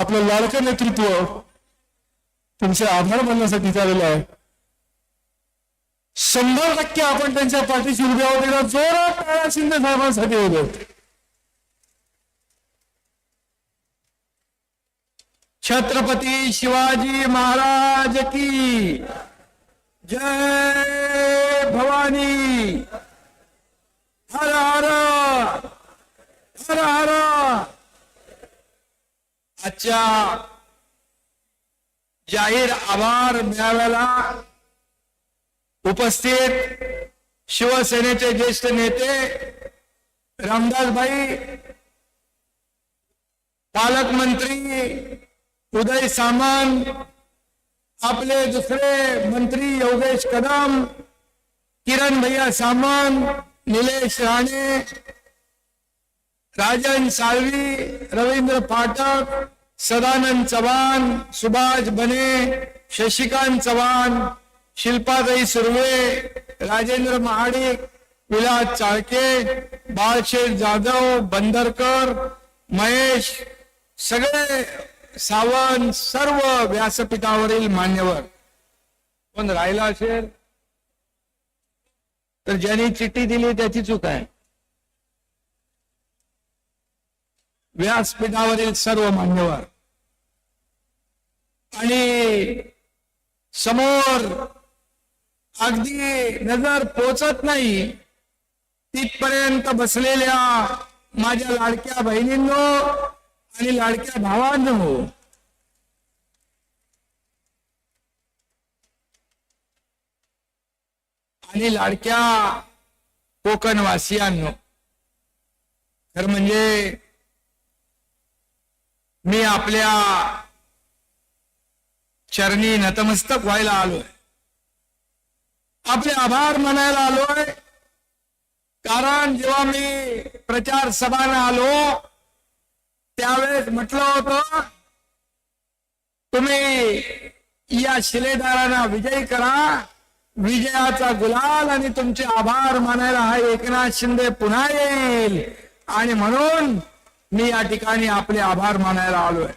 आपलं लाडकं नेतृत्व तुमचे आभार मानण्यासाठी झालेलं आहे. 100% आपण त्यांच्या पाठीशी उभे आहोत. जोरात टाळ्या शिंदे साहेबांसाठी होतो. छत्रपती शिवाजी महाराज की जय भवानी. हर हर हर हर. आजच्या जाहीर आभार मेळाव्याला उपस्थित शिवसेनेचे ज्येष्ठ नेते रामदासभाई, पालकमंत्री उदय सामंत, आपले दुसरे मंत्री योगेश कदम, किरण भैया सामंत, निलेश राणे, राजन साळवी, रवींद्र पाठक, सदानंद चव्हाण, सुभाष बने, शशिकांत चव्हाण, शिल्पाताई सुर्वे, राजेंद्र महाडिक, विलास चाळके, बाळशेठ जाधव, बंदरकर, महेश, सगळे सावंत, सर्व व्यासपीठावरील मान्यवर. पण राहिला असेल तर ज्यांनी चिठ्ठी दिली त्याची चूक आहे. व्यासपीठावरील सर्व मान्यवर आणि समोर अगदी नजर पोचत नाही तिथपर्यंत बसलेल्या माझ्या लाडक्या बहिणींनो आणि लाडक्या भावांनो, आणि लाडक्या कोकणवासियांनो, तर म्हणजे मी आपल्या चरणी नतमस्तक व्हायला आलोय, आपले आभार मानायला आलोय. कारण जेव्हा मी प्रचार सभांना आलो त्यावेळेस म्हटलं होतं, तुम्ही या शिलेदारांना विजयी करा, विजयाचा गुलाल आणि तुमचे आभार मानायला हा एकनाथ शिंदे पुन्हा येईल. आणि म्हणून मी या ठिकाणी आपले आभार मानायला आलोय.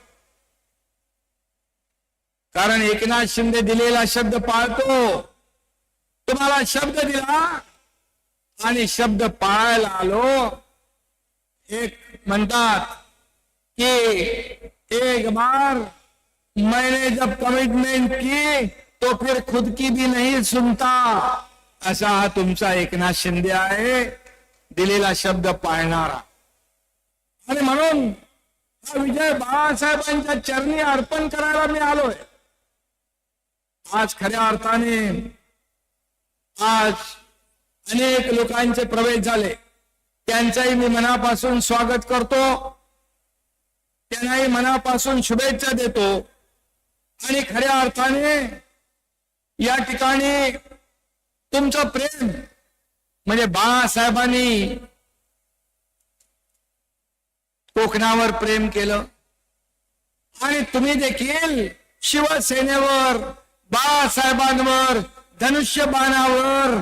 कारण एकनाथ शिंदे दिलेला शब्द पाळतो. तुम्हाला शब्द दिला आणि शब्द पाळायला आलो. एक म्हणतात कि एक बार मैंने जब कमिटमेंट की तो फिर खुद की भी नहीं सुनता. असा हा तुमचा एकनाथ शिंदे आहे, दिलेला शब्द पाळणारा. आणि म्हणून हा विजय बाळासाहेबांच्या चरणी अर्पण करायला मी आलोय. आज खऱ्या अर्थाने आज अनेक लोकांचे प्रवेश झाले, त्यांचाही मी मनापासून स्वागत करतो, त्यांनाही मनापासून शुभेच्छा देतो. आणि खऱ्या अर्थाने या ठिकाणी तुमचं प्रेम म्हणजे बाळासाहेबांनी कोकणावर प्रेम केलं आणि तुम्ही देखील शिवसेनेवर, बाळासाहेबांवर, धनुष्यबाणावर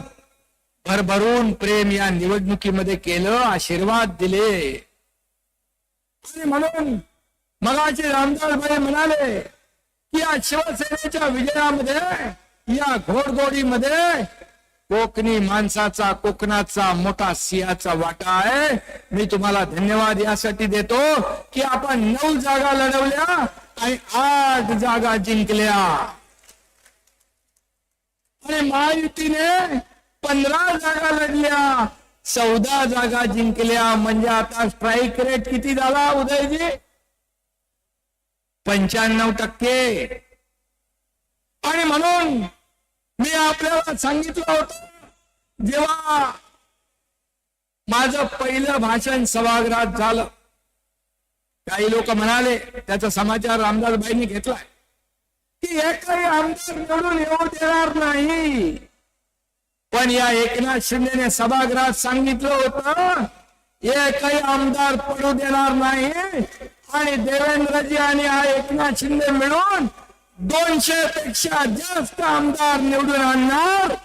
भरभरून प्रेम या निवडणुकीमध्ये केलं, आशीर्वाद दिले. आणि म्हणून मगाशी रामदासभाई म्हणाले की या शिवसेनेच्या विजयामध्ये, या घोडदौडीमध्ये कोकणी माणसाचा, कोकणाचा मोठा सिंहाचा वाटा आहे. मी तुम्हाला धन्यवाद यासाठी देतो की आपण 9 जागा लढवल्या आणि 8 जागा जिंकल्या. आणि महायुतीने 15 जागा लढल्या, 14 जागा जिंकल्या. म्हणजे आता स्ट्राईक रेट किती झाला उदयजी? 95%. आणि म्हणून मी आपल्याला सांगितलं होतं, जेव्हा माझं पहिलं भाषण सभागृहात झालं, काही लोक म्हणाले, त्याचा समाचार रामदासभाईंनी घेतलाय की एकही आमदार निवडून येऊ देणार नाही. पण या एकनाथ शिंदेने सभागृहात सांगितलं होतं, एकही आमदार पडू देणार नाही. आणि देवेंद्रजी आणि हा एकनाथ शिंदे मिळून 200 पेक्षा जास्त आमदार निवडून आणणार.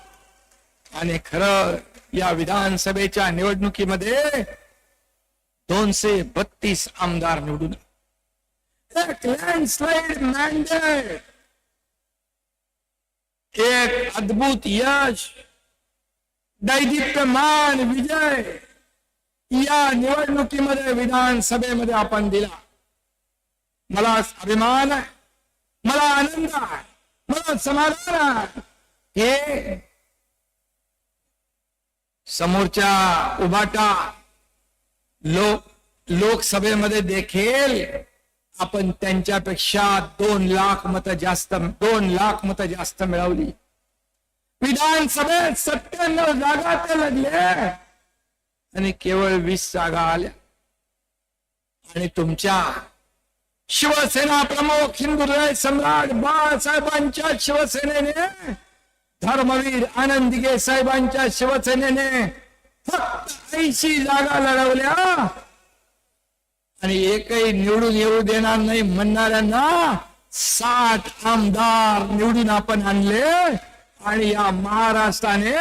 आणि खरं या विधानसभेच्या निवडणुकीमध्ये 232 आमदार निवडून. एक लँडस्लाइड मॅन्डेट, एक अद्भुत यश, दैदिप्यमान विजय या निवडणुकीमध्ये विधानसभेमध्ये आपण दिला. मला अभिमान आहे, मला आनंद आहे, मला समाधान आहे. हे समोरच्या उभाटा लोकसभेमध्ये देखील आपण त्यांच्यापेक्षा 2 लाख मतं जास्त मिळवली. विधानसभेत 97 जागा ते लढले आणि केवळ 20 जागा आल्या. आणि तुमच्या शिवसेना प्रमुख हिंदुहृदय सम्राट बाळासाहेबांच्या शिवसेनेने, धर्मवीर आनंद दिघे साहेबांच्या शिवसेनेने फक्त 80 जागा लढवल्या आणि एकही निवडून येऊ देणार नाही म्हणणाऱ्यांना 60 आमदार निवडून आपण आणले आणि या महाराष्ट्राने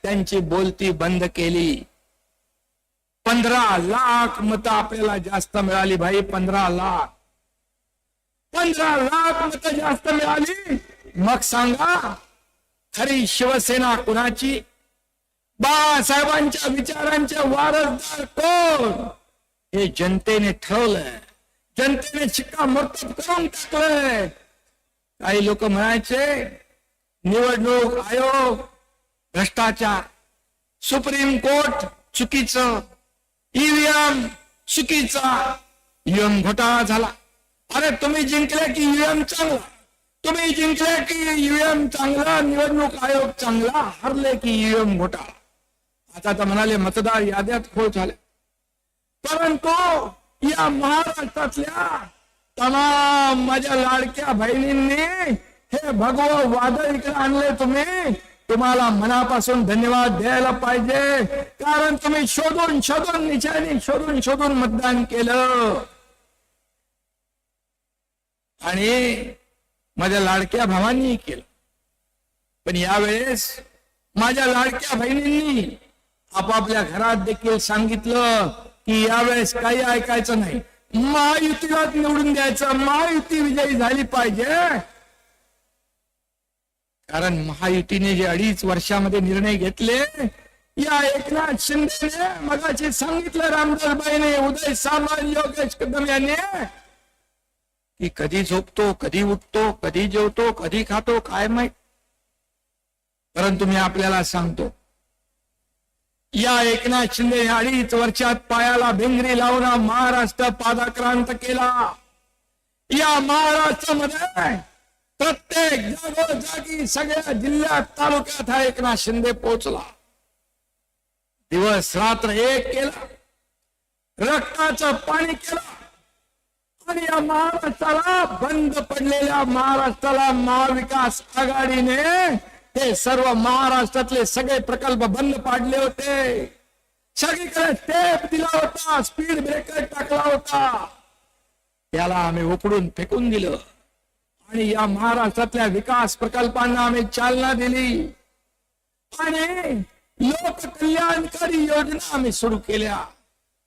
त्यांची बोलती बंद केली. 15 लाख मतं आपल्याला जास्त मिळाली भाई. 15 लाख मतं जास्त मिळाली. मग सांगा खरी शिवसेना कुणाची? बाळासाहेबांच्या विचारांचे वारसदार कोण? हे जनतेने ठरवलंय, जनतेने शिक्कामोर्तब करून टाकलंय. काही लोक म्हणायचे निवडणूक आयोग भ्रष्टाचार, सुप्रीम कोर्ट चुकीचं, ईव्हीएम चुकीचा, ईव्हीएम घोटाळा झाला. अरे तुम्ही जिंकले की ईव्हीएम चांगला, तुम्ही जिंकले की ईव्हीएम चांगला, निवडणूक आयोग चांगला, हरले की ईव्हीएम घोटाळा. आता तर म्हणाले मतदार याद्यात खोळ झाले. परंतु या महाराष्ट्रातल्या तमाम माझ्या लाडक्या बहिणींनी हे भगवं वादळ इकडे आणले. तुम्हाला मनापासून धन्यवाद द्यायला पाहिजे, कारण तुम्ही शोधून निशाणी शोधून मतदान केलं. आणि माझ्या लाडक्या भावांनी केलं. पण यावेळेस माझ्या लाडक्या बहिणींनी आपापल्या घरात देखील सांगितलं की यावेळेस काही ऐकायचं नाही, महायुतीलाच निवडून द्यायचं, महायुती विजयी झाली पाहिजे. कारण महायुतीने जे 2.5 वर्षामध्ये निर्णय घेतले, या एकनाथ शिंदेने मगाशी सांगितलं, रामदासबाईने, उदय सामंत, योगेश कदम यांनी, की कधी झोपतो, कधी उठतो, कधी जेवतो, कधी खातो काय माहित. परंतु मी आपल्याला सांगतो, या एकनाथ शिंदे 2.5 वर्षात पायाला भिंगरी लावून महाराष्ट्र पादाक्रांत केला. या महाराष्ट्रामध्ये प्रत्येक जागोजागी सगळ्या जिल्ह्यात तालुक्यात हा एकनाथ शिंदे पोहोचला. दिवस रात्र एक केला, रक्ताचं पाणी केलं आणि या महाराष्ट्राला, बंद पडलेल्या महाराष्ट्राला महाविकास आघाडीने हे सर्व महाराष्ट्रातले सगळे प्रकल्प बंद पाडले होते. सगळीकडे टेप दिला होता, स्पीड ब्रेकर टाकला होता. त्याला आम्ही उकडून फेकून दिलं आणि या महाराष्ट्रातल्या विकास प्रकल्पांना आम्ही चालना दिली आणि लोककल्याणकारी योजना आम्ही सुरू केल्या.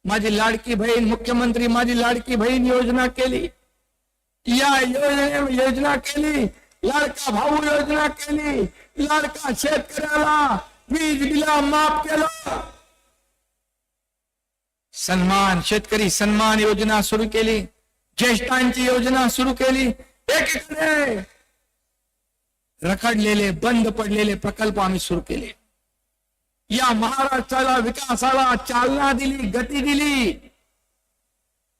माझी लाडकी बहीण मुख्यमंत्री माझी लाडकी बहीण योजना केली, या योजना केली, लाडका भाऊ योजना केली, लाडका शेतकऱ्याला वीज बिला माफ केलं, सन्मान शेतकरी सन्मान योजना सुरू केली, ज्येष्ठांची योजना सुरू केली. एकीकडे रखडलेले बंद पडलेले प्रकल्प आम्ही सुरू केले. या महाराष्ट्राला विकासाला चालना दिली, गती दिली.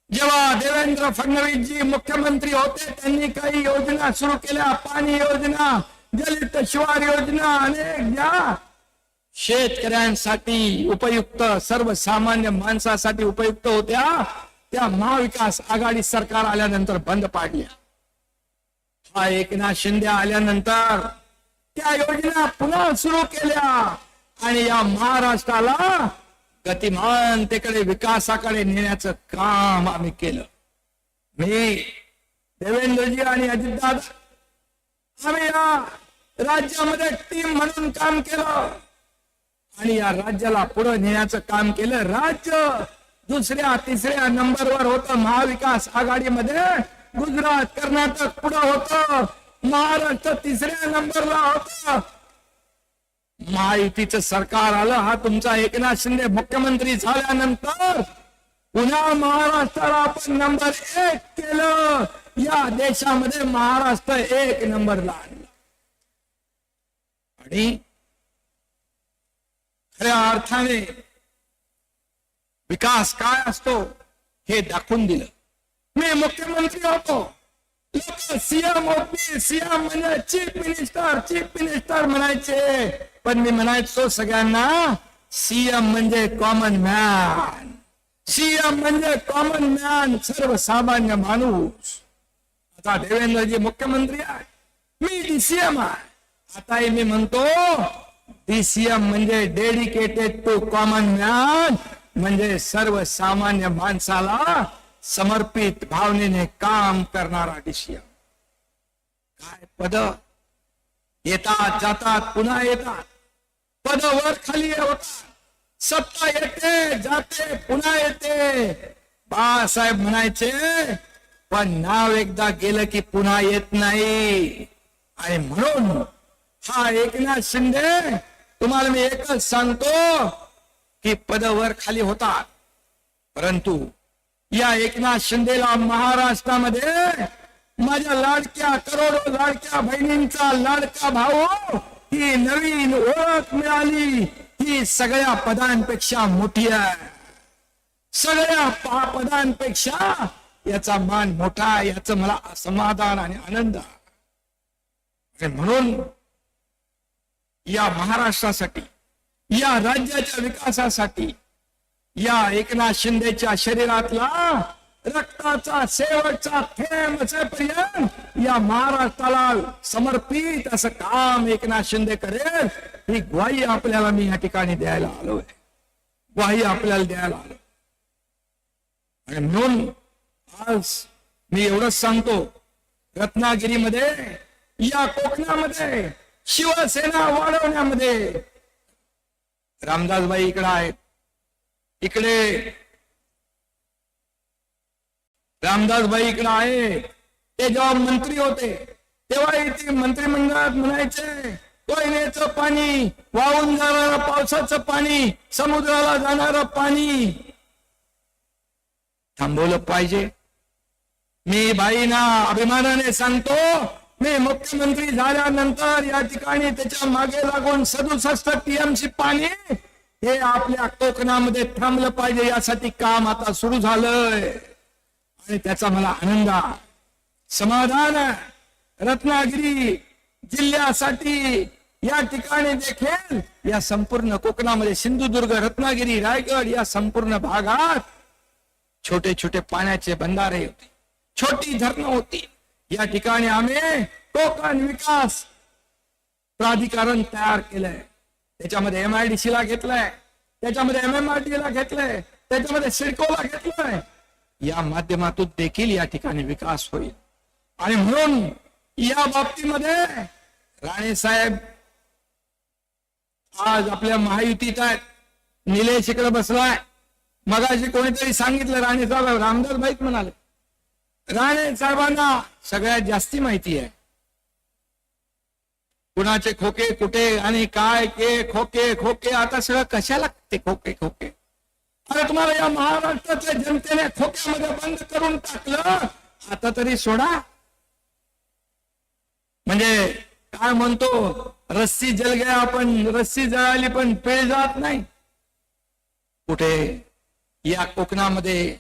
जेव्हा देवेंद्र फडणवीस जी मुख्यमंत्री होते, त्यांनी काही योजना सुरू केल्या, पाणी योजना, जलित शिवार योजना, अनेक ज्या शेतकऱ्यांसाठी उपयुक्त, सर्वसामान्य माणसासाठी उपयुक्त होत्या, त्या महाविकास आघाडी सरकार आल्यानंतर बंद पाडल्या. हा एकनाथ शिंदे आल्यानंतर त्या योजना पुन्हा सुरू केल्या आणि या महाराष्ट्राला गतिमानतेकडे, विकासाकडे नेण्याचं काम आम्ही केलं. मी, देवेंद्रजी आणि अजितदादा आम्ही या राज्यामध्ये टीम म्हणून काम केलं आणि या राज्याला पुढे नेण्याचं काम केलं. राज्य 2ऱ्या 3ऱ्या नंबरवर होतं महाविकास आघाडीमध्ये गुजरात कर्नाटक पुढं होतं, महाराष्ट्र तिसऱ्या नंबरला होतं. महायुतीचं सरकार आलं, हा तुमचा एकनाथ शिंदे मुख्यमंत्री झाल्यानंतर पुन्हा महाराष्ट्राला आपण नंबर 1 केलं. या देशामध्ये महाराष्ट्र 1 नंबरला आणला आणि खऱ्या अर्थाने विकास काय असतो हे दाखवून दिलं. मी मुख्यमंत्री होतो, लोक सीएम होती, सीएम म्हणजे चीफ मिनिस्टर म्हणायचे, पण मी म्हणायचो सगळ्यांना सीएम म्हणजे कॉमन मॅन, सीएम म्हणजे कॉमन मॅन, सर्वसामान्य माणूस. आता देवेंद्रजी मुख्यमंत्री आहे, मी डीसीएम आहे. आता मी म्हणतो डीसीएम म्हणजे डेडिकेटेड टू कॉमन मॅन, म्हणजे सर्वसामान्य माणसाला समर्पित भावनेने काम करणारा डीसीएम. काय पद येतात जातात पुन्हा येतात, पद वर खाली होतात, सत्ता येते जाते पुन्हा येते. बाळासाहेब म्हणायचे पण नाव एकदा गेलं की पुन्हा येत नाही. आणि म्हणून हा एकनाथ शिंदे, तुम्हाला मी एकच सांगतो की पद वर खाली होतात, परंतु या एकनाथ शिंदेला महाराष्ट्रामध्ये माझ्या लाडक्या करोडो लाडक्या बहिणींचा लाडका भाऊ ही नवीन ओळख मिळाली. ही सगळ्या पदांपेक्षा मोठी आहे, सगळ्या पदांपेक्षा याचा मान मोठा आहे, याचं मला समाधान आणि आनंद आहे. म्हणून या महाराष्ट्रासाठी, या राज्याच्या विकासासाठी, या एकनाथ शिंदेच्या शरीरातला रक्ताचा शेवटचा थेंब असेपर्यंत या महाराष्ट्राला समर्पित असं काम एकनाथ शिंदे करेल, ही ग्वाही आपल्याला मी या ठिकाणी द्यायला आलोय, ग्वाही आपल्याला द्यायला आलो. आणि म्हणून आज मी एवढंच सांगतो, रत्नागिरीमध्ये या कोकणामध्ये शिवसेना वाढवण्यामध्ये रामदासबाई इकडे आहेत, इकडे रामदासबाई इकडे आहे. ते जेव्हा मंत्री होते तेव्हा ते मंत्रिमंडळात म्हणायचे कोयनेचं पाणी, वाहून जाणारं पावसाचं पाणी, समुद्राला जाणारं पाणी थांबवलं पाहिजे. मी बाईंना अभिमानाने सांगतो, मी मुख्यमंत्री झाल्यानंतर या ठिकाणी त्याच्या मागे लागून 67 टीएमसी पाणी हे आपल्या कोकणामध्ये थांबलं पाहिजे, यासाठी काम आता सुरू झालंय आणि त्याचा मला आनंद आहे, समाधान आहे. रत्नागिरी जिल्ह्यासाठी या ठिकाणी देखील या संपूर्ण कोकणामध्ये सिंधुदुर्ग, रत्नागिरी, रायगड या संपूर्ण भागात छोटे छोटे पाण्याचे बंधारे होते, छोटी धरणं होती. या ठिकाणी आम्ही कोकण विकास प्राधिकरण तयार केलंय, त्याच्यामध्ये MIDC ला घेतलंय, त्याच्यामध्ये MMRDA ला घेतलंय, त्याच्यामध्ये सिडकोला घेतलंय. या माध्यमातून देखील या ठिकाणी विकास होईल. आणि म्हणून या बाबतीमध्ये राणे साहेब आज आपल्या महायुतीत आहेत. निलेश इकडे बसलाय, मगाशी कोणीतरी सांगितलं राणे साहेब, रामदासबाईच म्हणाले. राणे साहेबांना सगळ्यात जास्ती माहिती आहे कुणाचे खोके कुठे आणि काय के खोके खोके. आता सगळं कशाला ते खोके खोके? अरे तुम्हाला या महाराष्ट्रातल्या जनतेने खोक्यामध्ये बंद करून टाकलं, आता तरी सोडा. म्हणजे काय म्हणतो, रस्सी जल गया पण रस्सी जळाली पण पेळ जात नाही. कुठे या कोकणामध्ये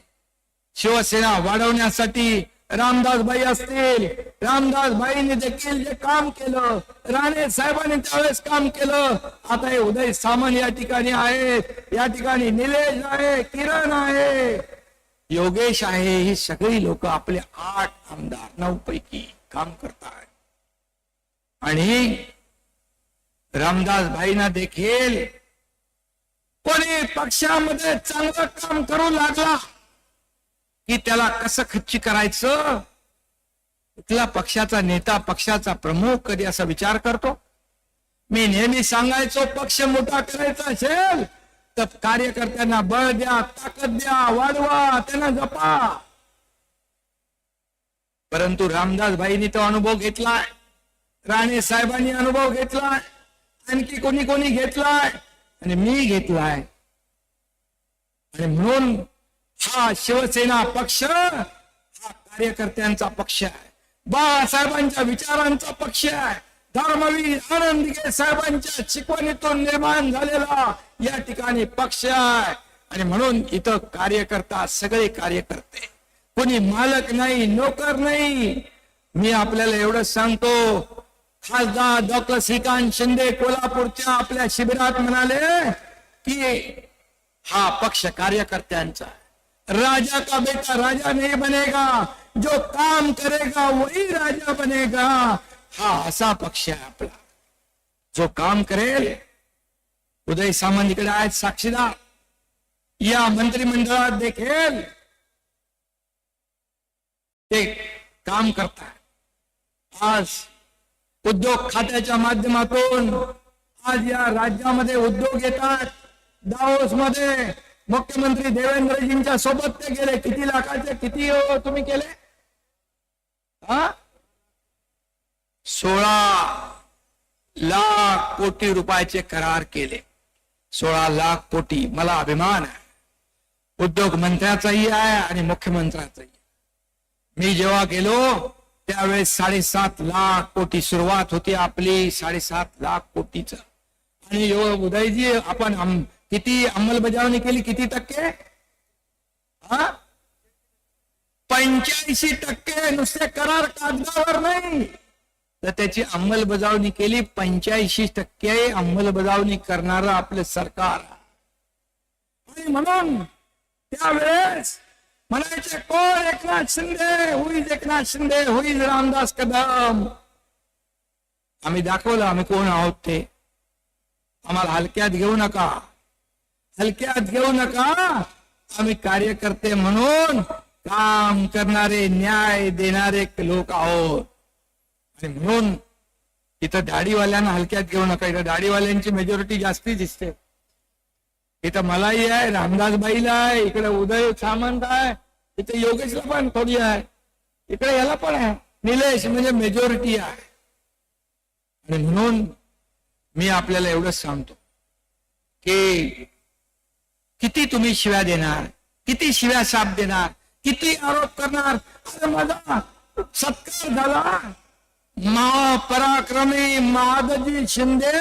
शिवसेना वाढवण्यासाठी रामदासबाई असतील, रामदासबाईंनी देखील जे काम केलं, राणे साहेबांनी त्यावेळेस काम केलं. आता हे उदय सामंत या ठिकाणी आहेत, या ठिकाणी निलेश आहे, किरण आहे, योगेश आहे. ही सगळी लोक आपले 8 आमदार 9 पैकी काम करतात. आणि रामदासबाईंना देखील कोणी पक्षामध्ये चांगलं काम करू लागला की त्याला कसं खच्ची करायचं, कुठला पक्षाचा नेता, पक्षाचा प्रमुख कधी असा विचार करतो? मी नेहमी सांगायचो, पक्ष मोठा करायचा असेल तर कार्यकर्त्यांना बळ द्या, ताकद द्या, वाढवा, त्यांना जपा. परंतु रामदासबाईंनी तो अनुभव घेतलाय, राणे साहेबांनी अनुभव घेतलाय, आणखी कोणी कोणी घेतलाय आणि मी घेतलाय. आणि म्हणून हा शिवसेना पक्ष हा कार्यकर्त्यांचा पक्ष आहे, बाळासाहेबांच्या विचारांचा पक्ष आहे, धर्मवीर आनंद दिघे साहेबांच्या शिकवणीतून निर्माण झालेला या ठिकाणी पक्ष आहे. आणि म्हणून इथं कार्यकर्ता सगळे कार्यकर्ते, कोणी मालक नाही, नोकर नाही. मी आपल्याला एवढं सांगतो, खासदार डॉक्टर श्रीकांत शिंदे कोल्हापूरच्या आपल्या शिबिरात म्हणाले की हा पक्ष कार्यकर्त्यांचा, राजा का बेटा राजा नहीं बनेगा, जो काम करेगा वही राजा बनेगा. हा असा पक्ष आहे आपला, जो काम करेल. उदय सामंत इकडे आहेत साक्षीदार, या मंत्रिमंडळात देखील ते काम करतात. आज उद्योग खात्याच्या माध्यमातून आज या राज्यामध्ये उद्योग येतात. दावोस मध्ये मुख्यमंत्री देवेंद्रजींच्या सोबत ते गेले. किती लाखाचे किती तुम्ही केले? 16 लाख कोटी रुपयाचे करार केले. 16 लाख कोटी. मला अभिमान आहे, उद्योग मंत्र्याचाही आहे आणि मुख्यमंत्र्याचाही. मी जेव्हा गेलो त्यावेळेस 7.5 लाख कोटी सुरुवात होती आपली, 7.5 लाख कोटीच. आणि उदयजी आपण किती अंमलबजावणी केली? किती टक्के? 85%. नुसते करार कागदावर नाही तर त्याची अंमलबजावणी केली. 85% अंमलबजावणी करणारं आपलं सरकार. आणि म्हणून त्यावेळेस म्हणायचे कोण? एकनाथ शिंदे. Who is Eknath Shinde, who is Ramdas Kadam. आम्ही दाखवलं आम्ही कोण आहोत ते. आम्हाला हलक्यात घेऊ नका, हलक्यात घेऊ नका. आम्ही कार्यकर्ते म्हणून काम करणारे, न्याय देणारे लोक आहोत. आणि म्हणून इथं दाढीवाल्यांना हलक्यात घेऊ नका. इथं दाढीवाल्यांची मेजॉरिटी जास्ती दिसते. इथं मलाही आहे, रामदासबाईला आहे, इकडे उदय सामंत आहे, इथे योगेशला पण थोडी आहे, इकडे याला पण आहे, निलेश. म्हणजे मेजॉरिटी आहे. आणि म्हणून मी आपल्याला एवढंच सांगतो की किती तुम्ही शिव्या देणार, किती शिव्या साप देणार, किती आरोप करणार. अरे माझा सत्कार झाला, महापराक्रमी महादजी शिंदे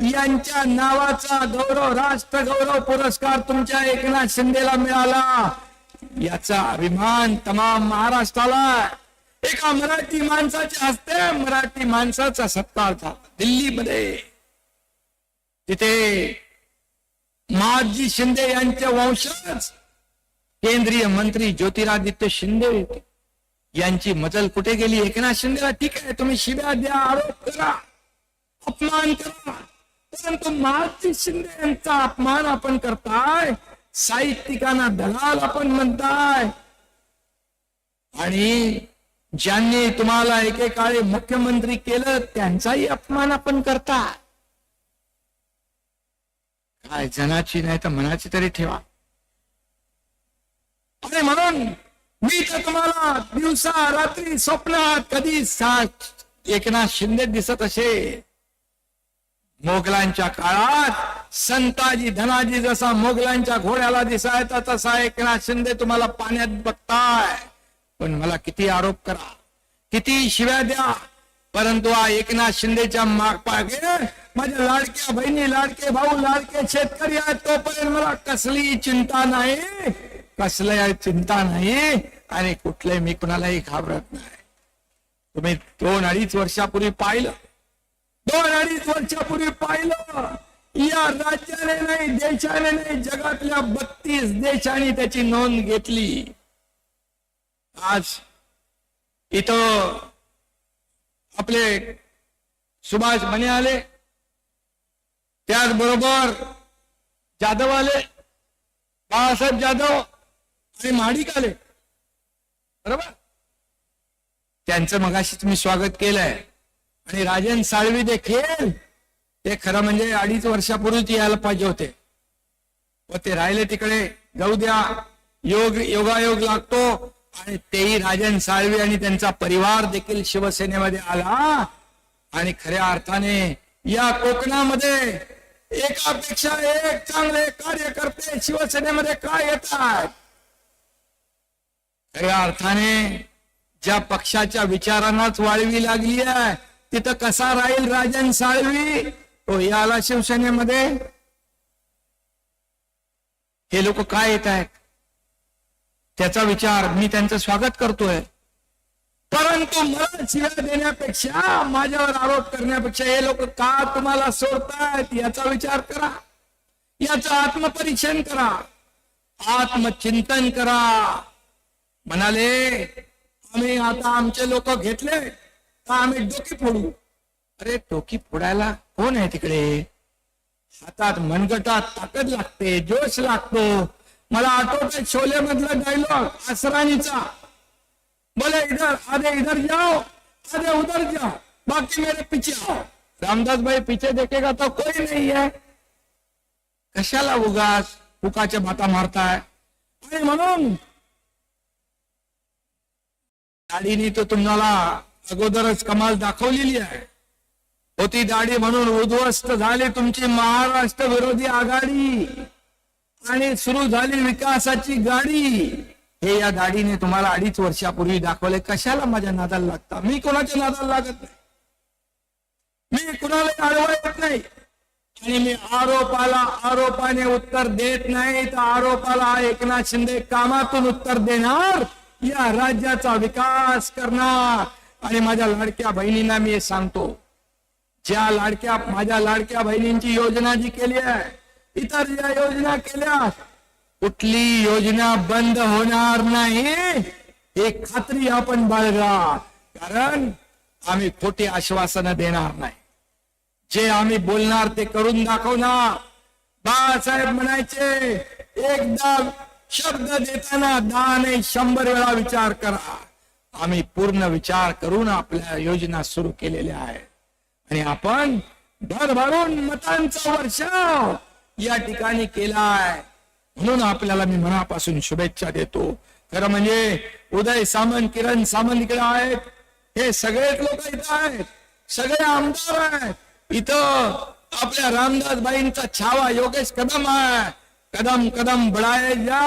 यांच्या नावाचा गौरव, राष्ट्र गौरव पुरस्कार तुमच्या एकनाथ शिंदेला मिळाला. याचा अभिमान तमाम महाराष्ट्राला. एका मराठी माणसाच्या हस्ते मराठी माणसाचा सत्कार झाला दिल्लीमध्ये. तिथे महादजी शिंदे यांचे वंशज केंद्रीय मंत्री ज्योतिरादित्य शिंदे होते. यांची मजल कुठे गेली? एकनाथ शिंदेला. ठीक आहे, तुम्ही शिव्या द्या, आरोप करा, अपमान करा, परंतु महादजी शिंदे यांचा अपमान आपण करताय, साहित्यिकांना दलाल आपण म्हणताय. आणि ज्यांनी तुम्हाला एकेकाळी मुख्यमंत्री केलं त्यांचाही अपमान आपण करताय. काय जनाची नाही तर मनाची तरी ठेवा. आणि म्हणून मी तर तुम्हाला दिवसा रात्री स्वप्नात कधी एकनाथ शिंदे दिसत असे. मोगलांच्या काळात संताजी धनाजी जसा मोगलांच्या घोड्याला दिसायचा तसा एकनाथ शिंदे तुम्हाला पाण्यात बघताय. पण मला किती आरोप करा, किती शिव्या द्या, परंतु एकनाथ शिंदेच्या मागे माझ्या लाडक्या बहिणी, लाडके भाऊ, लाडके शेतकरी आहेत. तोपर्यंत मला कसली चिंता नाही, कसली चिंता नाही. आणि कुठले मी कुणालाही घाबरत नाही. तुम्ही 2-2.5 वर्षापूर्वी पाहिलं, 2-2.5 वर्षापूर्वी पाहिलं, या राज्याने नाही, देशाने नाही, जगातल्या 32 देशांनी त्याची नोंद घेतली. आज इथं आपले सुभाष म्हणे आले, त्याचबरोबर जाधव आले, बाळासाहेब जाधव आणि महाडिक आले. बरोबर, त्यांचं मगाशीच मी स्वागत केलंय. आणि राजन साळवी देखील, ते खरं म्हणजे 2.5 वर्षापूर्वीच यायला पाहिजे होते, व ते राहिले तिकडे. जाऊ द्या, योगायोग लागतो. आणि तेही राजन साळवी आणि त्यांचा परिवार देखील शिवसेनेमध्ये आला आणि खऱ्या अर्थाने या कोकणामध्ये एकापेक्षा एक चांगले कार्यकर्ते शिवसेनेमध्ये काय येतात. खऱ्या अर्थाने ज्या पक्षाच्या विचारांनाच वाळवी लागली आहे तिथं कसा राहील राजन साळवी. तो याला शिवसेनेमध्ये. हे लोक काय येत आहेत त्याचा विचार मी त्यांचं स्वागत करतोय, परंतु मला शिव्या देण्यापेक्षा माझ्यावर आरोप करण्यापेक्षा हे लोक का तुम्हाला सोडतायत याचा विचार करा, याचं आत्मपरीक्षण करा, आत्मचिंतन करा. म्हणाले आम्ही आता आमचे लोक घेतले तर आम्ही डोकी फोडू. अरे डोकी फोडायला कोण आहे तिकडे. हातात मनगटात ताकद लागते, जोश लागतो. मला आठवतंय शोले मधला डायलॉग असरानीचा, बोले इधर आधे इधर जाओ आधे उधर जाओ बाकी मेरे पीछे आओ. रामदास भाई पीछे देखेगा तो कोई नहीं है. कशाला उगाच फुकाच्या बाता मारताय. आणि म्हणून दाढीने तो तुम्हाला अगोदरच कमाल दाखवलेली आहे. होती दाढी म्हणून उद्ध्वस्त झाली तुमची महाराष्ट्र विरोधी आघाडी आणि सुरू झाली विकासाची गाडी. हे या दाढीने तुम्हाला 2.5 वर्षापूर्वी दाखवले. कशाला माझ्या नादाला लागता. मी कोणाच्या नादाला लागत नाही, मी कुणाला अडवा येत नाही आणि मी आरोपाला आरोपाने उत्तर देत नाही तर आरोपाला एकनाथ शिंदे कामातून उत्तर देणार, या राज्याचा विकास करणार. आणि माझ्या लाडक्या बहिणींना मी हे सांगतो, ज्या माझ्या लाडक्या बहिणींची योजना जी केली आहे, इतर ज्या योजना केल्या, कुठली योजना बंद होणार नाही ही खात्री आपण बाळगा. कारण आम्ही खोटी आश्वासनं देणार नाही. जे आम्ही बोलणार ते करून दाखवणार. बाळासाहेब म्हणायचे एकदा शब्द देताना 10 नाही 100 वेळा विचार करा. आम्ही पूर्ण विचार करून आपल्या योजना सुरू केलेल्या आहेत आणि आपण भरभरून मतांचा वर्षाव या ठिकाणी केलाय. म्हणून आपल्याला मी मनापासून शुभेच्छा देतो. खरं म्हणजे उदय सामंत, किरण सामंत इकडे आहेत, हे सगळेच लोक इथं आहेत, सगळे आमदार आहेत. इथं आपल्या रामदासबाईंचा छावा योगेश कदम आहे. कदम कदम बढाये जा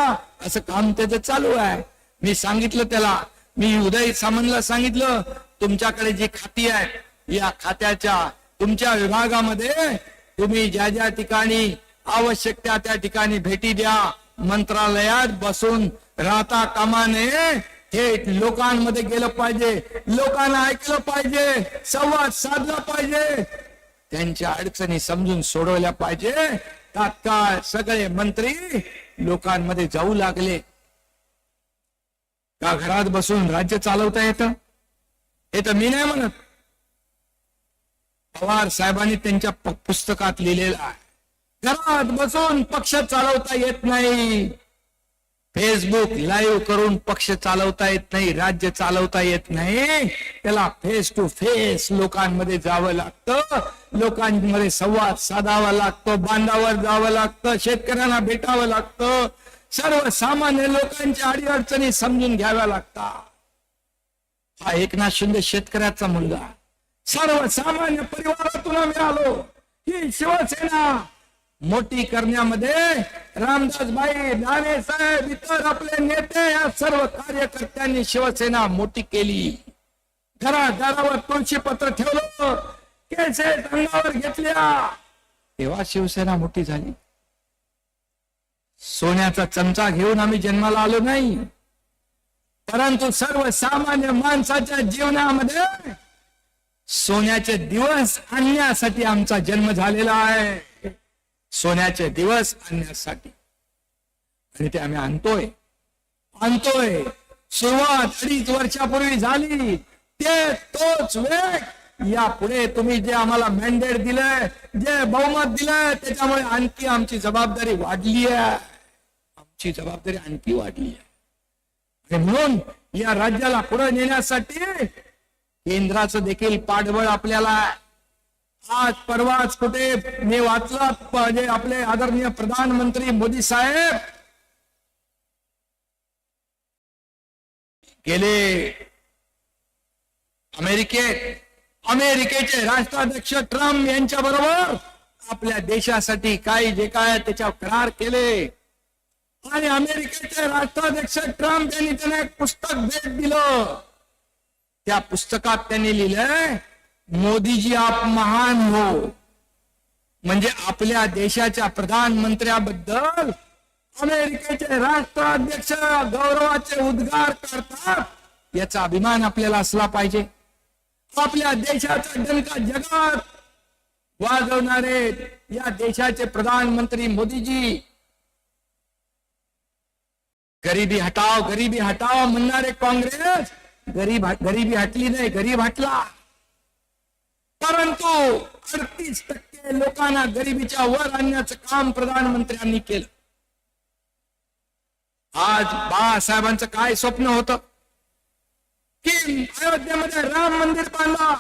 असं काम त्याचं चालू आहे. मी सांगितलं त्याला, मी उदय सामंतला सांगितलं तुमच्याकडे जी खाती आहेत या खात्याच्या तुमच्या विभागामध्ये तुम्ही ज्या ज्या ठिकाणी आवश्यक त्या ठिकाणी भेटी द्या. मंत्रालयात बसून राहता कामा नये, थेट लोकांमध्ये गेलं पाहिजे, लोकांना ऐकलं पाहिजे, संवाद साधला पाहिजे, त्यांच्या अडचणी समजून सोडवल्या पाहिजे. तात्काळ सगळे मंत्री लोकांमध्ये जाऊ लागले. का घरात बसून राज्य चालवता येतं हे तर मी नाही म्हणत, पवार साहेबांनी त्यांच्या पुस्तकात लिहिलेलं आहे. घरात बसून पक्ष चालवता येत नाही, फेसबुक लाईव्ह करून पक्ष चालवता येत नाही, राज्य चालवता येत नाही. त्याला फेस टू फेस लोकांमध्ये जावं लागतं, लोकांमध्ये संवाद साधावा लागतो, बांधावर जावं लागतं, शेतकऱ्यांना भेटावं लागतं, सर्वसामान्य लोकांच्या अडीअडचणी समजून घ्याव्या लागतात. हा एकनाथ शिंदे शेतकऱ्याचा मुलगा, सर्वसामान्य परिवारातून आम्ही आलो. ही शिवसेना मोठी करण्यामध्ये रामदासबाई, दानवे साहेब, इतर आपले नेते, या सर्व कार्यकर्त्यांनी शिवसेना मोठी केली. घराघरावर तुळशी पत्र ठेवलं, केसे अंगावर घेतल्या, तेव्हा शिवसेना मोठी झाली. सोन्याचा चमचा घेऊन आम्ही जन्माला आलो नाही, परंतु सर्वसामान्य माणसाच्या जीवनामध्ये सोन्याचे दिवस आणण्यासाठी आमचा जन्म झालेला आहे. सोन्याचे दिवस आणण्यासाठी, आणि ते आम्ही आणतोय. सुरुवात 2.5 वर्षापूर्वी झाली, ते तोच वेग यापुढे तुम्ही जे आम्हाला मॅन्डेट दिलंय, जे बहुमत दिलंय, त्याच्यामुळे आणखी आमची जबाबदारी वाढली आहे. आमची जबाबदारी आणखी वाढली आहे. आणि म्हणून या राज्याला पुढे नेण्यासाठी केंद्राचं देखील पाठबळ आपल्याला. आज परवाच कुठे मी वाचलं, जे आपले आदरणीय प्रधानमंत्री मोदी साहेब गेले अमेरिकेचे राष्ट्राध्यक्ष ट्रम्प यांच्या बरोबर आपल्या देशासाठी जे काय त्याच्यावर करार केले आणि अमेरिकेचे राष्ट्राध्यक्ष ट्रम्प यांनी त्यांना एक पुस्तक भेट दिलं. त्या पुस्तकात त्यांनी लिहिलंय, मोदीजी आप महान हो. म्हणजे आपल्या देशाच्या प्रधानमंत्र्याबद्दल अमेरिकेचे राष्ट्राध्यक्ष गौरवाचे उद्गार करतात, याचा अभिमान आपल्याला असला पाहिजे. आपल्या देशाचा डंका जगात वाजवणारे या देशाचे प्रधानमंत्री मोदीजी, गरीबी हटाव म्हणणारे काँग्रेस गरीबी हटली नाही, गरीब हटला. परंतु 38% लोकांना गरिबीच्या वर आणण्याचं काम प्रधानमंत्र्यांनी केलं. आज बाळासाहेबांचं काय स्वप्न होतं की अयोध्येमध्ये राम मंदिर बांधला,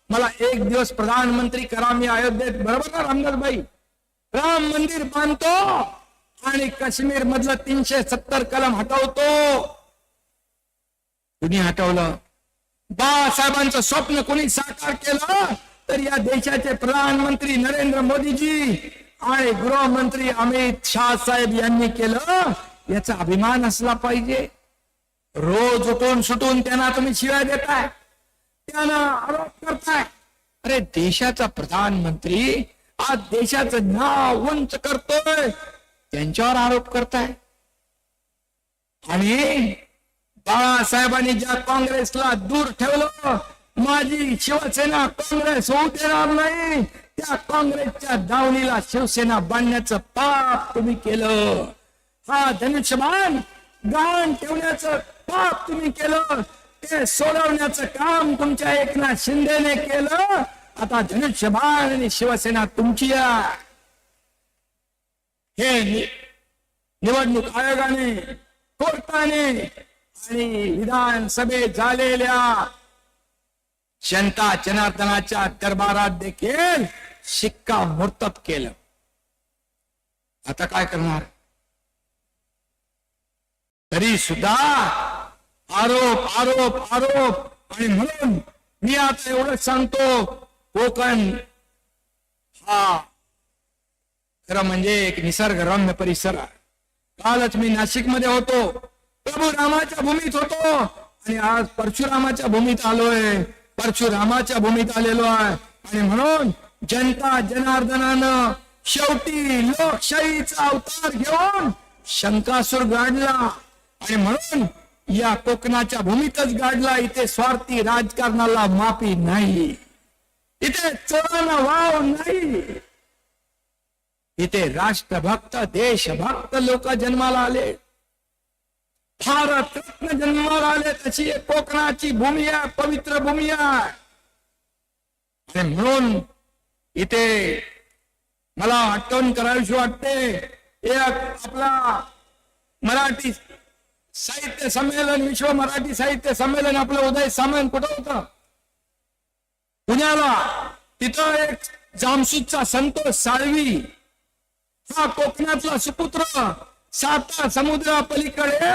मला एक दिवस प्रधानमंत्री करा, मी अयोध्येत, बरोबर ना रामदासबाई, राम मंदिर बांधतो आणि काश्मीर मधलं 370 कलम हटवतो. कुणी हटवलं? बाळासाहेबांचं स्वप्न कोणी साकार केलं तर या देशाचे प्रधानमंत्री नरेंद्र मोदीजी आणि गृहमंत्री अमित शाह साहेब यांनी केलं. याचा अभिमान असला पाहिजे. रोज उठून सुटून त्यांना तुम्ही शिव्या देताय, त्यांना आरोप करताय. अरे देशाचा प्रधानमंत्री आज देशाचं नाव उंच करतोय, त्यांच्यावर आरोप करताय. आणि बाळासाहेबांनी ज्या काँग्रेसला दूर ठेवलं, माझी शिवसेना काँग्रेस होऊ देणार नाही, त्या काँग्रेसच्या दावणीला शिवसेना बांधण्याचं पाप तुम्ही केलं. हा धनुष्यबाण गहाण ठेवण्याचं पाप तुम्ही केलं. ते सोडवण्याचं काम तुमच्या एकनाथ शिंदेने केलं. आता धनुष्यबाण आणि शिवसेना तुमची आहे. हे निवडणूक आयोगाने, कोर्टाने आणि विधानसभेत झालेल्या जनता जनार्दनाच्या दरबारात देखील शिक्कामोर्तब केलं. आता काय करणार? तरी सुद्धा आरोप आरोप आरोप. आणि म्हणून मी आता एवढंच सांगतो, कोकण हा खरं म्हणजे एक निसर्गरम्य परिसर आहे. कालच मी नाशिकमध्ये होतो, प्रभू रामाच्या भूमीत होतो आणि आज परशुरामाच्या भूमीत आलोय, परशुरामाच्या भूमीत आलेलो आहे. आणि म्हणून जनता जनार्दनानं शेवटी लोकशाहीचा अवतार घेऊन शंकासूर गाडला आणि म्हणून या कोकणाच्या भूमीतच गाडला. इथे स्वार्थी राजकारणाला माफी नाही, इथे चोरांना वाव नाही, इथे राष्ट्रभक्त देशभक्त लोक जन्माला आले, भारत रत्न जन्माला आले. तशी एक कोकणाची भूमी आहे, पवित्र भूमी आहे. आणि म्हणून इथे मला आठवण करावीशी वाटते, एक आपला मराठी साहित्य संमेलन, विश्व मराठी साहित्य संमेलन, आपलं उदय सामंत कुठं होतं? पुण्याला. तिथं एक जामसूतचा संतोष साळवी, हा कोकणातला सुपुत्र, साता समुद्रा पलीकडे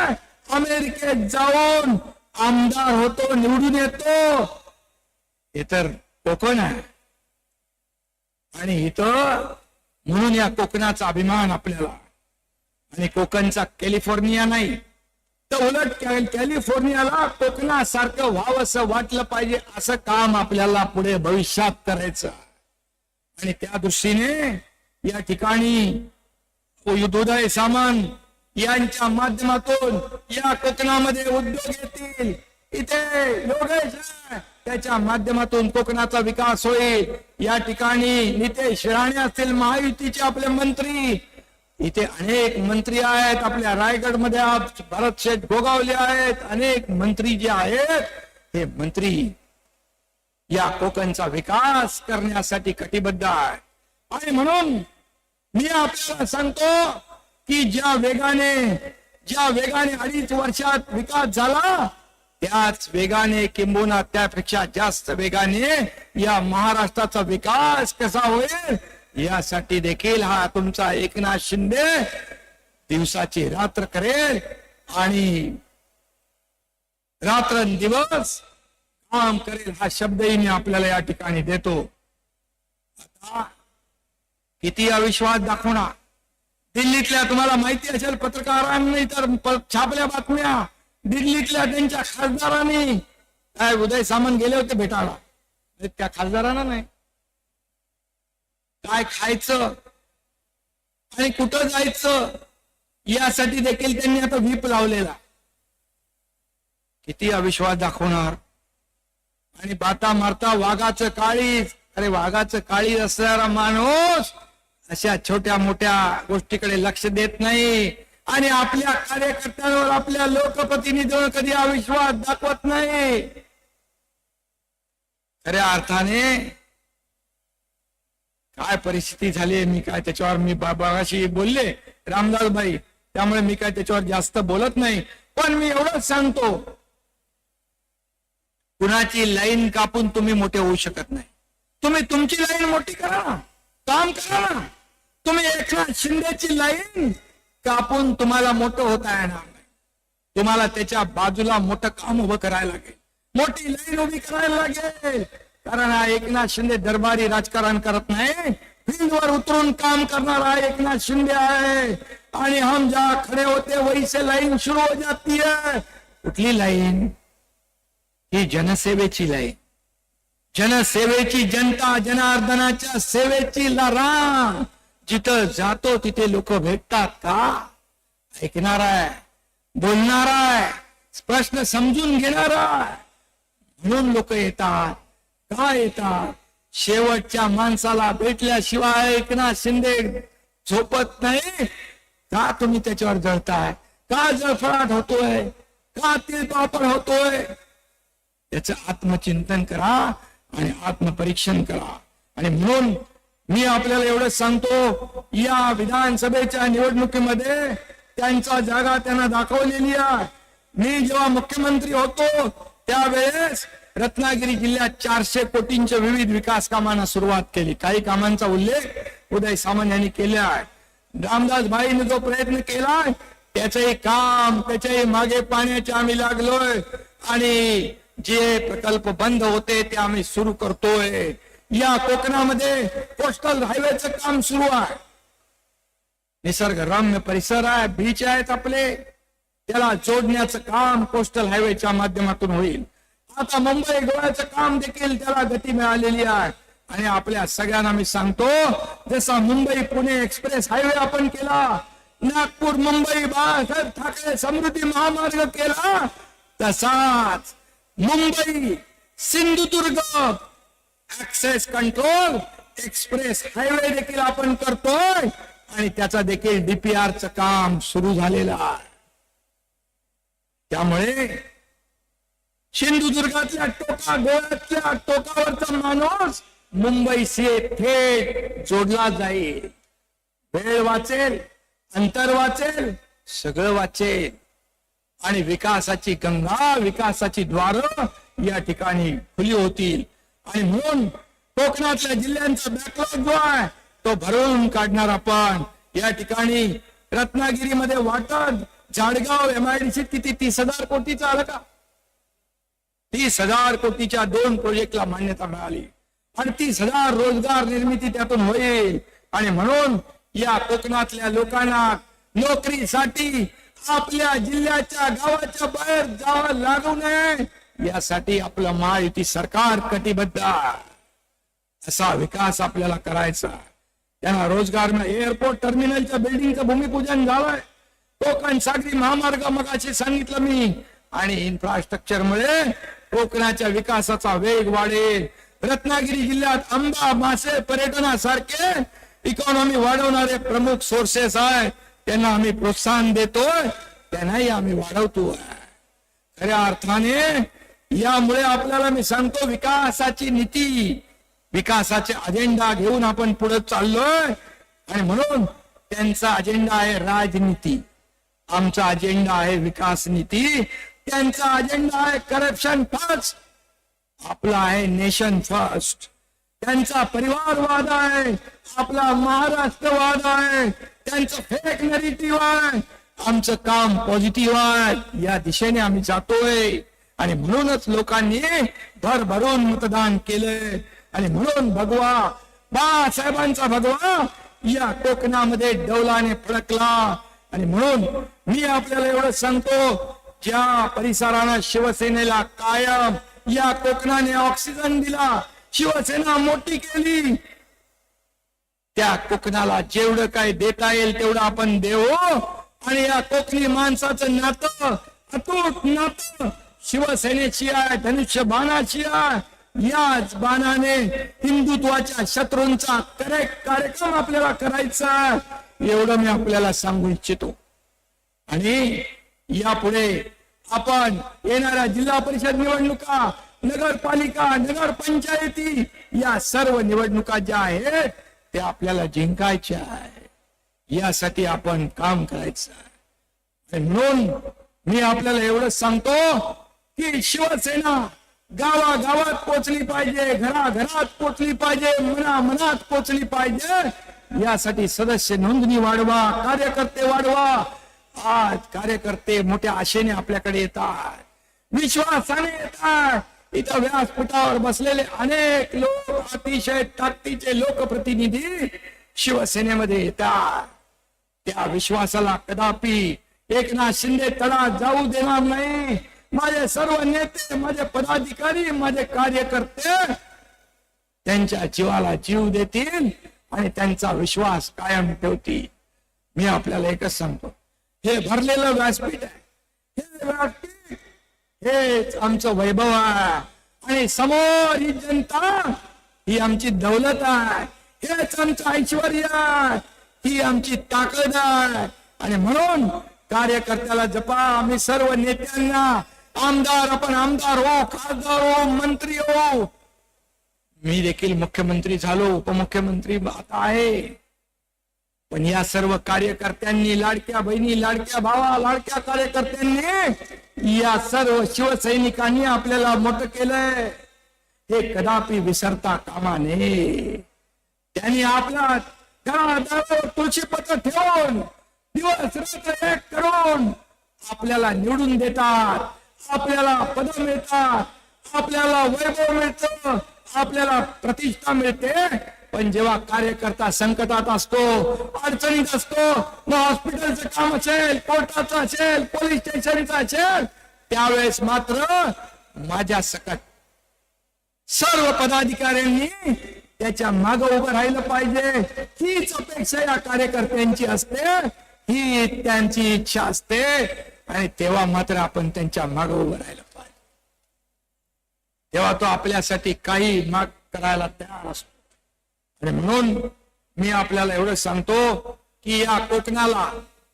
अमेरिकेत जाऊन आमदार होतो, निवडून येतो. हे तर कोकण आहे. आणि इथं म्हणून या कोकणाचा अभिमान आपल्याला. आणि कोकणचा कॅलिफोर्निया नाही, तर उलट कॅलिफोर्नियाला कोकणासारखं व्हावं असं वाटलं पाहिजे, असं काम आपल्याला पुढे भविष्यात करायचं. आणि त्या दृष्टीने या ठिकाणी उदय सामंत यांच्या माध्यमातून या कोकणामध्ये उद्योग येतील. इथे योगेश त्याच्या माध्यमातून कोकणाचा विकास होईल. या ठिकाणी नितेश राणे असतील, महायुतीचे आपले मंत्री, इथे अनेक मंत्री आहेत. आपल्या रायगडमध्ये भरत शेठ गोगावले आहेत. अनेक मंत्री जे आहेत हे मंत्री या कोकणचा विकास करण्यासाठी कटिबद्ध आहे. आणि म्हणून मी आपल्याला सांगतो की ज्या वेगाने 2.5 वर्षात विकास झाला, त्याच वेगाने किंबहुना त्यापेक्षा जास्त वेगाने या महाराष्ट्राचा विकास कसा होईल यासाठी देखील हा तुमचा एकनाथ शिंदे दिवसाची रात्र करेल. आणि रात्रंदिवस काम करेल हा शब्दही मी आपल्याला या ठिकाणी देतो. आता किती अविश्वास दाखवणार. दिल्लीतल्या तुम्हाला माहिती असेल पत्रकारांनी तर छापल्या बातम्या, दिल्लीतल्या त्यांच्या खासदारांनी काय उदय सामंत गेले होते भेटायला, त्या खासदारांना नाही काय खायचं आणि कुठं जायचं यासाठी देखील त्यांनी आता व्हीप लावलेला. किती अविश्वास दाखवणार. आणि बाता मारता वाघाचं काळीज. अरे वाघाचं काळीज असणारा माणूस अशा छोट्या मोठ्या गोष्टीकडे लक्ष देत नाही आणि आपल्या कार्यकर्त्यांवर आपल्या लोकप्रतिनिधीवर कधी अविश्वास दाखवत नाही. खऱ्या अर्थाने काय परिस्थिती झाली मी काय त्याच्यावर मी बाबाशी बोलले रामदास भाई, त्यामुळे मी काय त्याच्यावर जास्त बोलत नाही. पण मी एवढंच सांगतो, कुणाची लाईन कापून तुम्ही मोठे होऊ शकत नाही. तुम्ही तुमची लाईन मोठी करा ना, काम करा ना. तुम्ही एकनाथ शिंदेची लाईन कापून तुम्हाला मोठं होता येणार नाही. तुम्हाला त्याच्या बाजूला मोठं काम उभं करायला लागेल, मोठी लाईन उभी करायला लागेल. कारण हा एकनाथ शिंदे दरबारी राजकारण करत नाही, फील्डवर उतरून काम करणारा एकनाथ शिंदे आहे. आणि हम जहां खडे होते वही से लाईन सुरू हो जाती है. कुठली लाईन? ही जनसेवेची लाईन, जनसेवेची, जनता जनार्दनाच्या सेवेची रांग. जिथं जातो तिथे लोक भेटतात का? ऐकणार आहे, बोलणार आहे, प्रश्न समजून घेणार आहे, म्हणून लोक येतात. का येतात? शेवटच्या माणसाला भेटल्याशिवाय एकनाथ शिंदे झोपत नाही. का तुम्ही त्याच्यावर जळताय? का जळफळाट होतोय? का तिळपापड होतोय? याचं आत्मचिंतन करा आणि आत्मपरीक्षण करा. आणि म्हणून मी आपल्याला एवढं सांगतो, या विधानसभेच्या निवडणुकीमध्ये त्यांचा जागा त्यांना दाखवलेली आहे. मी जेव्हा मुख्यमंत्री होतो त्यावेळेस रत्नागिरी जिल्ह्यात 400 कोटींच्या विविध विकास कामांना सुरुवात केली. काही कामांचा उल्लेख उदय सामंत यांनी केला आहे. रामदास भाईने जो प्रयत्न केलाय त्याचंही काम, त्याच्याही मागे पाण्याचे आम्ही लागलोय. आणि जे प्रकल्प बंद होते ते आम्ही सुरू करतोय. या कोकणामध्ये कोस्टल हायवेचं काम सुरू आहे. निसर्गरम्य परिसर आहे, बीच आहेत आपले, त्याला जोडण्याचं काम कोस्टल हायवेच्या माध्यमातून होईल. आता मुंबई गोव्याचं काम देखील त्याला गती मिळालेली आहे. आणि आपल्या सगळ्यांना मी सांगतो, जसा मुंबई पुणे एक्सप्रेस हायवे आपण केला, नागपूर मुंबई बाळासाहेब ठाकरे समृद्धी महामार्ग केला, तसाच Mumbai Sindhudurg access control express highway देखील आपण करतोय. आणि त्याचा देखील डीपीआरचं काम सुरू झालेलं आहे. त्यामुळे सिंधुदुर्गातल्या टोका, गोव्यातल्या टोकावरचा माणूस मुंबईशी थेट जोडला जाईल. वेळ वाचेल, अंतर वाचेल, सगळं वाचेल. आणि विकासाची गंगा, विकासाची द्वारं या ठिकाणी खुली होतील. आणि म्हणून कोकणातल्या जिल्ह्यांचा बॅकलॉग जो आहे तो भरून काढणार आपण. या ठिकाणी रत्नागिरीमध्ये वाटद, जाडगाव, MIDC किती 30,000 कोटीचा आलं का? 30,000 कोटीच्या 2 प्रोजेक्टला मान्यता मिळाली आणि 30,000 रोजगार निर्मिती त्यातून होईल. आणि म्हणून या कोकणातल्या लोकांना नोकरीसाठी आपल्या जिल्ह्याच्या, गावाच्या बाहेर जावं लागू नये यासाठी आपलं महायुती सरकार कटिबद्ध आहे. असा विकास आपल्याला करायचा. त्यांना रोजगार, एअरपोर्ट टर्मिनलच्या बिल्डिंगचं भूमिपूजन झालंय. कोकण सागरी महामार्ग मगाशी सांगितलं मी. आणि इन्फ्रास्ट्रक्चरमुळे कोकणाच्या विकासाचा वेग वाढेल. रत्नागिरी जिल्ह्यात आंबा, मासे, पर्यटनासारखे इकॉनॉमी वाढवणारे प्रमुख सोर्सेस आहेत. त्यांना आम्ही प्रोत्साहन देतोय, त्यांनाही आम्ही वाढवतो. खऱ्या अर्थाने यामुळे आपल्याला मी सांगतो, विकासाची नीती, विकासाचे अजेंडा घेऊन आपण पुढे चाललोय. आणि म्हणून त्यांचा अजेंडा आहे राजनीती, आमचा अजेंडा आहे विकास नीती. त्यांचा अजेंडा आहे करप्शन फर्स्ट, आपला आहे नेशन फर्स्ट. त्यांचा परिवारवाद आहे, आपला महाराष्ट्रवाद आहे. त्यांचं फेक नरेटिव्ह आहे, आमचं काम पॉझिटिव्ह आहे. या दिशेने आम्ही जातोय. आणि म्हणूनच लोकांनी भरभरून मतदान केलंय. आणि म्हणून भगवा बाळासाहेबांचा भगवा या कोकणामध्ये डौलाने फडकला. आणि म्हणून मी आपल्याला एवढं सांगतो, ज्या परिसरानं शिवसेनेला कायम या कोकणाने ऑक्सिजन दिला, शिवसेना मोठी केली, त्या कोकणाला जेवढं काय देता येईल तेवढं आपण देऊ. आणि या कोकणी माणसाचं नातं, अतूट नातं शिवसेनेची आहे, धनुष्य बाणाची आहे. याच बाणाने हिंदुत्वाच्या शत्रूंचा कार्यक्रम आपल्याला करायचा आहे, एवढं मी आपल्याला सांगू इच्छितो. आणि यापुढे आपण येणाऱ्या जिल्हा परिषद निवडणुका, नगरपालिका, नगरपंचायती या सर्व निवडणुका ज्या आहेत ते आपल्याला जिंकायच्या आहे. यासाठी आपण काम करायचं आहे. म्हणून मी आपल्याला एवढं सांगतो की शिवसेना गावागावात पोचली पाहिजे, घराघरात पोचली पाहिजे, मनामनात पोचली पाहिजे. यासाठी सदस्य नोंदणी वाढवा, कार्यकर्ते वाढवा. आज कार्यकर्ते मोठ्या आशेने आपल्याकडे येतात, विश्वासाने येतात. इथं व्यासपीठावर बसलेले अनेक लोक, अतिशय ताकदीचे लोकप्रतिनिधी शिवसेनेमध्ये येतात. त्या विश्वासाला कदापि एकनाथ शिंदे तडा जाऊ देणार नाही. माझे सर्व नेते, माझे पदाधिकारी, माझे कार्यकर्ते त्यांच्या जीवाला जीव देतील आणि त्यांचा विश्वास कायम ठेवतील. मी आपल्याला एकच सांगतो, हे भरलेलं व्यासपीठ आहे, हे व्यासपीठ हेच आमचं वैभव आहे. आणि समोर ही जनता, ही आमची दौलत आहे, हेच आमचं ऐश्वर्य आहे, ही आमची ताकद आहे. आणि म्हणून कार्यकर्त्याला जपा. आम्ही सर्व नेत्यांना, आमदार, आपण आमदार हो, खासदार हो, मंत्री हो, मी देखील मुख्यमंत्री झालो, उपमुख्यमंत्री आता आहे. पण या सर्व कार्यकर्त्यांनी, लाडक्या बहिणी, लाडक्या भावा, लाडक्या कार्यकर्त्यांनी, या सर्व शिवसैनिकांनी आपल्याला मोठं केलंय, हे कदापि विसरता कामा नये. त्यांनी आपला घरादारावर तुळशीपत्र ठेवून, दिवस रात्र एक करून आपल्याला निवडून देतात, आपल्याला पद मिळतात, आपल्याला वैभव मिळतं, आपल्याला प्रतिष्ठा मिळते. पण जेव्हा कार्यकर्ता संकटात असतो, अडचणीत असतो, मग हॉस्पिटलचं काम असेल, कोर्टाचं असेल, पोलीस स्टेशनचं असेल, त्यावेळेस मात्र माझ्या सकट सर्व पदाधिकाऱ्यांनी त्याच्या मागे उभं राहिलं पाहिजे. हीच अपेक्षा या कार्यकर्त्यांची असते, ही त्यांची इच्छा असते. आणि तेव्हा मात्र आपण त्यांच्या मागे उभं राहिलं पाहिजे. तेव्हा तो आपल्यासाठी काही माग करायला तयार असतो. आणि म्हणून मी आपल्याला एवढं सांगतो की या कोकणाला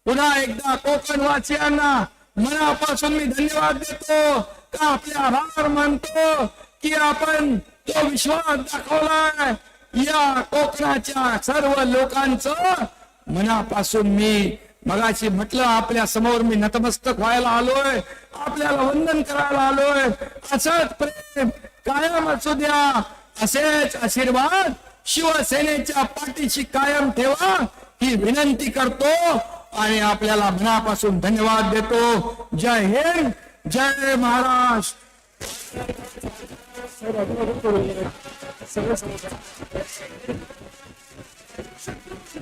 पुन्हा एकदा कोकणवासियांना मनापासून मी धन्यवाद देतो, का आपले आभार मानतो की आपण तो विश्वास दाखवलाय. या कोकणाच्या सर्व लोकांचं मनापासून मी मगाशी म्हटलं, आपल्या समोर मी नतमस्तक व्हायला आलोय, आपल्याला वंदन करायला आलोय. असंच प्रेम कायम असू द्या, असेच आशीर्वाद शिवसेनेच्या पाठीशी कायम ठेवा, ही विनंती करतो आणि आपल्याला मनापासून धन्यवाद देतो. जय हिंद, जय महाराष्ट्र.